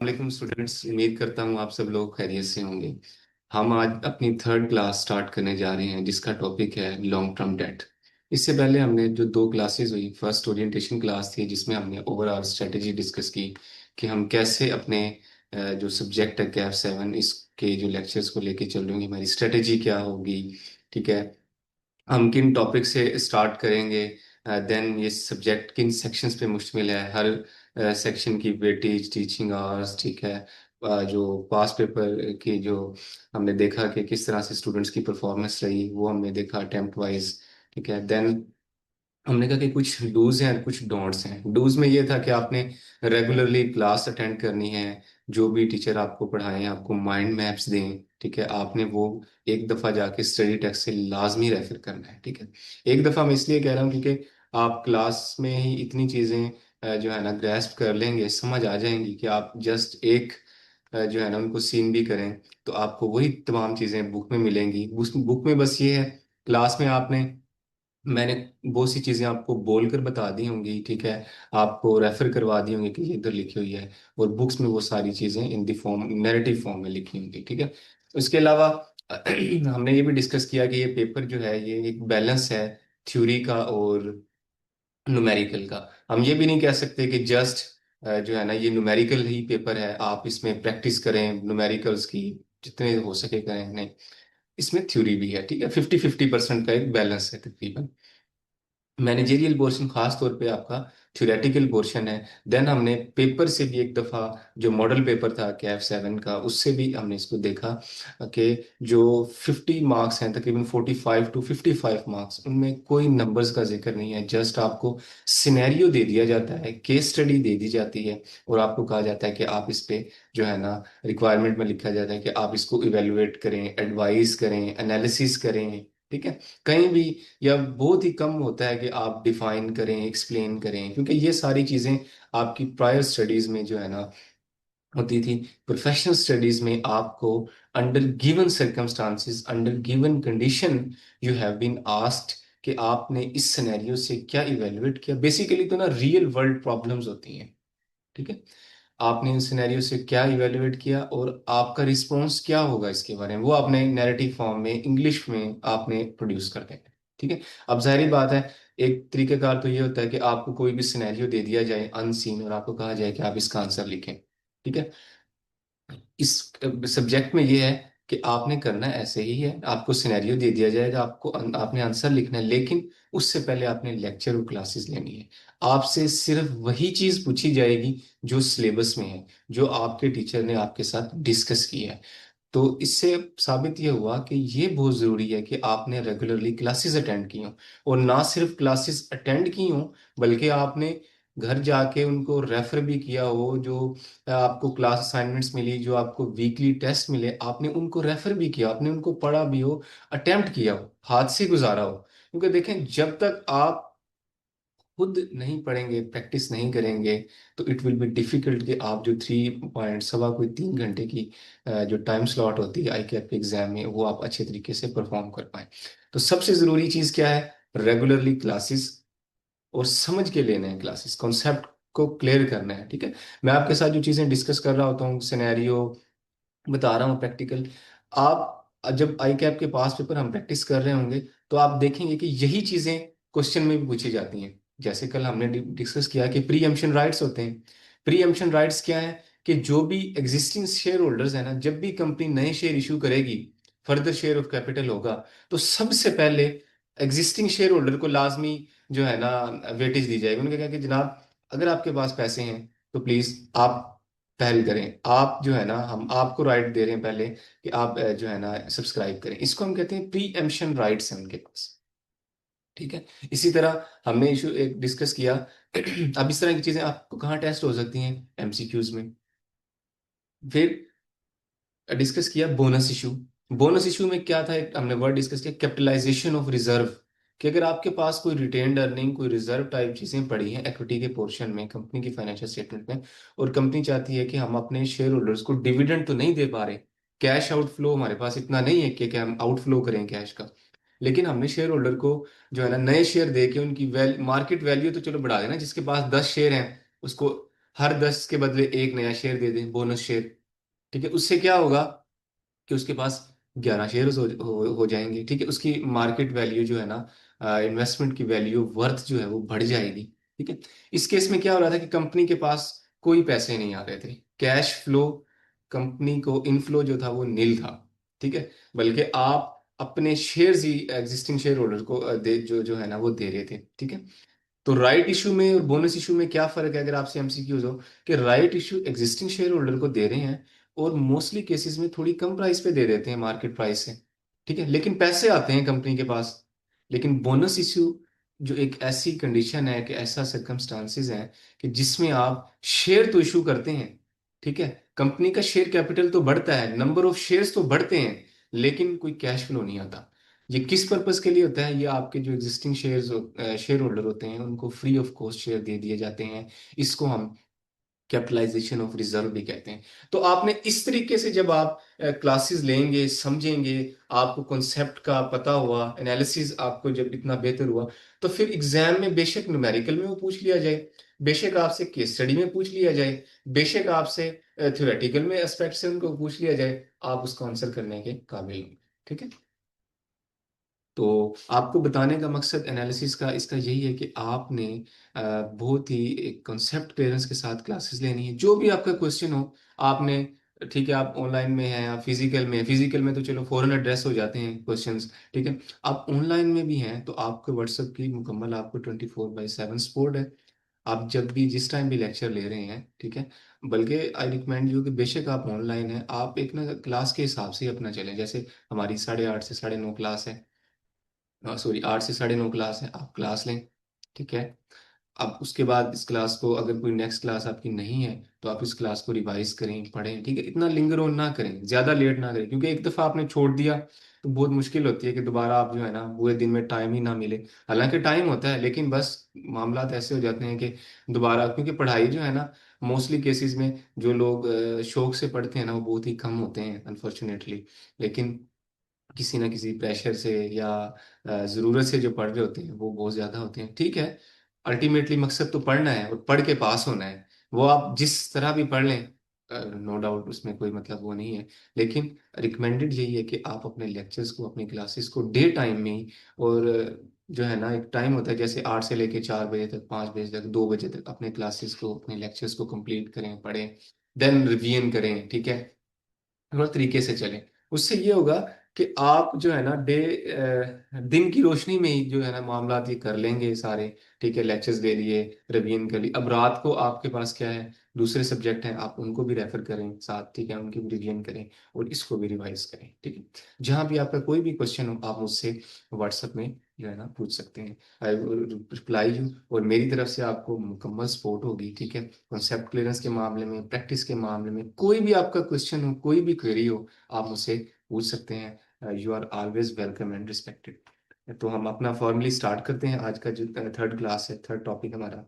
वालेकुम स्टूडेंट्स। उम्मीद करता हूँ आप सब लोग खैरियत से होंगे। हम आज अपनी थर्ड क्लास स्टार्ट करने जा रहे हैं जिसका टॉपिक है लॉन्ग टर्म डेट। इससे पहले हमने जो दो क्लासेस हुई, फर्स्ट ओरिएंटेशन क्लास थी जिसमें हमने ओवरऑल स्ट्रेटेजी डिस्कस की कि हम कैसे अपने जो सब्जेक्ट है कैफ सेवन इसके जो लेक्चर्स को लेके चल रहे होंगे, हमारी स्ट्रेटेजी क्या होगी। ठीक है, हम किन टॉपिक से स्टार्ट करेंगे, देन ये सब्जेक्ट किन सेक्शंस पे मुश्तमिल है, हर सेक्शन की वेटेज, टीचिंग आवर्स। ठीक है, जो पास पेपर की जो हमने देखा कि किस तरह से स्टूडेंट्स की परफॉर्मेंस रही वो हमने देखा अटेम्प्ट वाइज। ठीक है, देन हमने कहा कि कुछ डूज हैं और कुछ डोंट्स हैं। डूज में ये था कि आपने रेगुलरली क्लास अटेंड करनी है, जो भी टीचर आपको पढ़ाएं आपको माइंड मैप्स दें। ठीक है, आपने वो एक दफ़ा जाके स्टडी टेक्स्ट से लाजमी रेफर करना है। ठीक है, एक दफ़ा मैं इसलिए कह रहा हूँ क्योंकि आप क्लास में ही इतनी चीज़ें जो है ना ग्रैस्प कर लेंगे, समझ आ जाएंगी कि आप जस्ट एक जो है ना उनको सीन भी करें तो आपको वही तमाम चीज़ें बुक में मिलेंगी। उस बुक में बस ये है, क्लास में आपने मैंने बहुत सी चीजें आपको बोलकर बता दी होंगी। ठीक है, आपको रेफर करवा दी होंगी कि ये इधर लिखी हुई है, और बुक्स में वो सारी चीजें इन दी फॉर्म नैरेटिव फॉर्म में लिखी होंगी। ठीक है, इसके अलावा हमने ये भी डिस्कस किया कि ये पेपर जो है ये एक बैलेंस है थ्योरी का और न्यूमेरिकल का। हम ये भी नहीं कह सकते कि जस्ट जो है ना ये न्यूमेरिकल ही पेपर है, आप इसमें प्रैक्टिस करें न्यूमेरिकल्स की जितने हो सके करें। नहीं, इसमें थ्योरी भी है। ठीक है, 50-50% का एक बैलेंस है तकरीबन। मैनेजेरियल पोर्शन खास तौर पे आपका थ्योरेटिकल पोर्शन है। देन हमने पेपर से भी एक दफ़ा जो मॉडल पेपर था कैफ सेवन का, उससे भी हमने इसको देखा कि जो 50 मार्क्स हैं, तकरीबन 45 to 55 मार्क्स, उनमें कोई नंबर्स का जिक्र नहीं है। जस्ट आपको सिनेरियो दे दिया जाता है, केस स्टडी दे दी जाती है, और आपको कहा जाता है कि आप इस पे जो है ना रिक्वायरमेंट में लिखा जाता है कि आप इसको इवेलुएट करें, एडवाइस करें, एनालिसिस करें। ठीक है, कहीं भी या बहुत ही कम होता है कि आप डिफाइन करें, एक्सप्लेन करें, क्योंकि ये सारी चीज़ें आपकी प्रायर स्टडीज में जो है ना होती थी। प्रोफेशनल स्टडीज में आपको under given circumstances, under given condition, you have been asked कि आपने इस सिनेरियो से क्या इवेलुएट किया। बेसिकली तो ना रियल वर्ल्ड प्रॉब्लम्स होती हैं। ठीक है, आपने इन सिनेरियो से क्या इवेलुएट किया और आपका रिस्पॉन्स क्या होगा इसके बारे में, वो आपने नैरेटिव फॉर्म में इंग्लिश में आपने प्रोड्यूस कर देना है। ठीक है, अब जाहिर बात है, एक तरीकेकार तो ये होता है कि आपको कोई भी सिनेरियो दे दिया जाए अनसीन और आपको कहा जाए कि आप इसका आंसर लिखें। ठीक है, इस सब्जेक्ट में ये है कि आपने करना ऐसे ही है, आपको सिनेरियो दे दिया जाएगा, आपको आपने आंसर लिखना है, लेकिन उससे पहले आपने लेक्चर और क्लासेस लेनी है। आपसे सिर्फ वही चीज पूछी जाएगी जो सिलेबस में है, जो आपके टीचर ने आपके साथ डिस्कस किया है। तो इससे साबित ये हुआ कि ये बहुत ज़रूरी है कि आपने रेगुलरली क्लासेस अटेंड की हों, और ना सिर्फ क्लासेस अटेंड की हों बल्कि आपने घर जाके उनको रेफर भी किया हो। जो आपको क्लास असाइनमेंट्स मिली, जो आपको वीकली टेस्ट मिले, आपने उनको रेफर भी किया, आपने उनको पढ़ा भी हो, अटेम्प्ट किया हो, हाथ से गुजारा हो। क्योंकि देखें, जब तक आप खुद नहीं पढ़ेंगे, प्रैक्टिस नहीं करेंगे, तो इट विल बी डिफिकल्ट कि आप जो 3 पॉइंट सवा कोई 3 घंटे की जो टाइम स्लॉट होती है आई कैप एग्जाम में, वो आप अच्छे तरीके से परफॉर्म कर पाए। तो सबसे ज़रूरी चीज़ क्या है, रेगुलरली क्लासेस, और समझ के लेने हैं क्लासेस, कॉन्सेप्ट को क्लियर करना है। ठीक है, मैं आपके साथ जो चीज़ें डिस्कस कर रहा होता हूँ, सिनेरियो बता रहा हूँ, प्रैक्टिकल, आप जब आई कैप के पास पेपर हम प्रैक्टिस कर रहे होंगे तो आप देखेंगे कि यही चीजें क्वेश्चन में भी पूछी जाती हैं। जैसे कल हमने डिस्कस किया कि प्री एम्पशन राइट्स होते हैं। प्री एम्पशन राइट्स क्या है कि जो भी एग्जिस्टिंग शेयर होल्डर्स है ना, जब भी कंपनी नए शेयर इशू करेगी, फर्दर शेयर ऑफ कैपिटल होगा, तो सबसे पहले एग्जिस्टिंग शेयर होल्डर को लाजमी जो है ना वेटेज दी जाएगी। उन्होंने कहा कि जनाब, अगर आपके पास पैसे हैं तो प्लीज आप पहल करें, आप जो है ना, हम आपको राइट दे रहे हैं पहले कि आप जो है ना सब्सक्राइब करें। इसको हम कहते हैं प्री एम्पशन राइट्स हैं उनके पास। ठीक है, इसी तरह हमने इशू एक डिस्कस किया। अब इस तरह की चीजें आपको कहाँ टेस्ट हो सकती हैं, एमसीक्यूज में। फिर डिस्कस किया बोनस इशू। बोनस इशू में क्या था, एक हमने वर्ड डिस्कस किया कैपिटलाइजेशन ऑफ रिजर्व, कि अगर आपके पास कोई रिटेन्ड अर्निंग, कोई रिजर्व टाइप चीजें पड़ी हैं इक्विटी के पोर्शन में, कंपनी की फाइनेंशियल स्टेटमेंट में, और कंपनी चाहती है कि हम अपने शेयर होल्डर्स को डिविडेंड तो नहीं दे पा रहे, कैश आउटफ्लो हमारे पास इतना नहीं है कि हम आउटफ्लो करें कैश का, लेकिन हमने शेयर होल्डर को जो है ना नए शेयर दे के उनकी मार्केट वैल्यू तो चलो बढ़ा देना, जिसके पास 10 शेयर हैं उसको हर 10 के बदले एक नया शेयर दे दें, बोनस शेयर। ठीक है, उससे क्या होगा कि उसके पास 11 शेयर्स हो जाएंगे। ठीक है, उसकी मार्केट वैल्यू जो है ना, इन्वेस्टमेंट की वैल्यू, वर्थ जो है वो बढ़ जाएगी। ठीक है। इस केस में क्या हो रहा था कि कंपनी के पास कोई पैसे नहीं आ रहे थे, कैश फ्लो, कंपनी को इनफ्लो जो था वो नील था। ठीक है, बल्कि आप अपने शेयर्स ही एग्जिस्टिंग शेयर होल्डर को दे, जो जो है ना वो दे रहे थे। ठीक है। तो राइट इशू में और बोनस इशू में क्या फर्क है, अगर आपसे एमसीक्यूज हो, कि right issue existing share holder को दे रहे हैं और मोस्टली केसेस में थोड़ी कम प्राइस पे दे देते हैं मार्केट प्राइस से। ठीक है, लेकिन पैसे आते हैं कंपनी के पास। लेकिन बोनस इशू जो एक ऐसी कंडीशन है, कि ऐसा सर्कमस्टांसिस है कि जिसमें आप शेयर तो इशू करते हैं। ठीक है, कंपनी का शेयर कैपिटल तो बढ़ता है, नंबर ऑफ शेयर्स तो बढ़ते हैं, लेकिन कोई कैश फ्लो नहीं आता। ये किस पर्पस के लिए होता है, ये आपके जो एग्जिस्टिंग शेयर होल्डर होते हैं उनको फ्री ऑफ कॉस्ट शेयर दे दिए जाते हैं। इसको हम कैपिटलाइजेशन ऑफ रिजर्व भी कहते हैं। तो आपने इस तरीके से जब आप क्लासेस लेंगे, समझेंगे, आपको कॉन्सेप्ट का पता हुआ, एनालिसिस आपको जब इतना बेहतर हुआ, तो फिर एग्जाम में बेशक न्यूमेरिकल में वो पूछ लिया जाए, बेशक आपसे केस स्टडी में पूछ लिया जाए, बेशक आपसे थ्योरेटिकल में एस्पेक्ट से उनको पूछ लिया जाए, आप उसका आंसर करने के काबिल होंगे। ठीक है। तो आपको बताने का मकसद एनालिसिस का इसका यही है कि आपने बहुत ही एक कॉन्सेप्ट क्लियरेंस के साथ क्लासेस लेनी है। जो भी आपका क्वेश्चन हो, आपने, ठीक है, आप ऑनलाइन में हैं या फिजिकल में, फिजिकल में तो चलो फॉरन एड्रेस हो जाते हैं क्वेश्चंस। ठीक है, आप ऑनलाइन में भी हैं तो आपके व्हाट्सएप की मुकम्मल आपको 24/7 सपोर्ट है। आप जब भी जिस टाइम भी लेक्चर ले रहे हैं, ठीक है, बल्कि आई रिकमेंड यू कि बेशक आप ऑनलाइन हैं, आप एक ना क्लास के हिसाब से ही अपना चलें। जैसे हमारी 8:30 से 9:30 क्लास है, सॉरी 8 से 9:30 क्लास है, आप क्लास लें। ठीक है, अब उसके बाद इस क्लास को, अगर कोई नेक्स्ट क्लास आपकी नहीं है तो आप इस क्लास को रिवाइज करें, पढ़ें। ठीक है, इतना लिंगर ऑन ना करें, ज्यादा लेट ना करें, क्योंकि एक दफा आपने छोड़ दिया तो बहुत मुश्किल होती है कि दोबारा आप जो है ना पूरे दिन में टाइम ही ना मिले। हालांकि टाइम होता है, लेकिन बस मामला ऐसे हो जाते हैं कि दोबारा, क्योंकि पढ़ाई जो है ना, मोस्टली केसेस में जो लोग शौक से पढ़ते हैं ना वो बहुत ही कम होते हैं अनफॉर्चुनेटली। लेकिन किसी ना किसी प्रेशर से या ज़रूरत से जो पढ़ रहे होते हैं वो बहुत ज़्यादा होते हैं। ठीक है, अल्टीमेटली मकसद तो पढ़ना है और पढ़ के पास होना है। वो आप जिस तरह भी पढ़ लें, नो डाउट उसमें कोई मतलब वो नहीं है। लेकिन रिकमेंडेड यही है कि आप अपने लेक्चर्स को, अपनी क्लासेस को डे टाइम में ही, और जो है ना एक टाइम होता है जैसे 8 से लेके 4 बजे तक, 5 बजे तक, 2 बजे तक अपने क्लासेस को, अपने लेक्चर्स को कंप्लीट करें, पढ़ें, देन रिवीजन करें। ठीक है, थोड़ा तरीके से चलें। उससे ये होगा कि आप जो है ना दिन की रोशनी में ही जो है ना मामला ये कर लेंगे सारे। ठीक है, लेक्चर्स ले लिए, रिवीजन कर ली, अब रात को आपके पास क्या है, दूसरे सब्जेक्ट हैं, आप उनको भी रेफर करें साथ। ठीक है, उनकी भी रिवीजन करें और इसको भी रिवाइज करें। ठीक है, जहाँ भी आपका कोई भी क्वेश्चन हो आप मुझसे व्हाट्सएप में जो है ना पूछ सकते हैं, आई रिप्लाई यू। और मेरी तरफ से आपको मुकम्मल सपोर्ट होगी। ठीक है, कॉन्सेप्ट क्लियरेंस के मामले में, प्रैक्टिस के मामले में, कोई भी आपका क्वेश्चन हो, कोई भी क्वेरी हो, आप मुझसे पूछ सकते हैं। You are always welcome and respected. तो हम अपना फॉर्मली स्टार्ट करते हैं। आज का जो थर्ड क्लास है, थर्ड टॉपिक हमारा।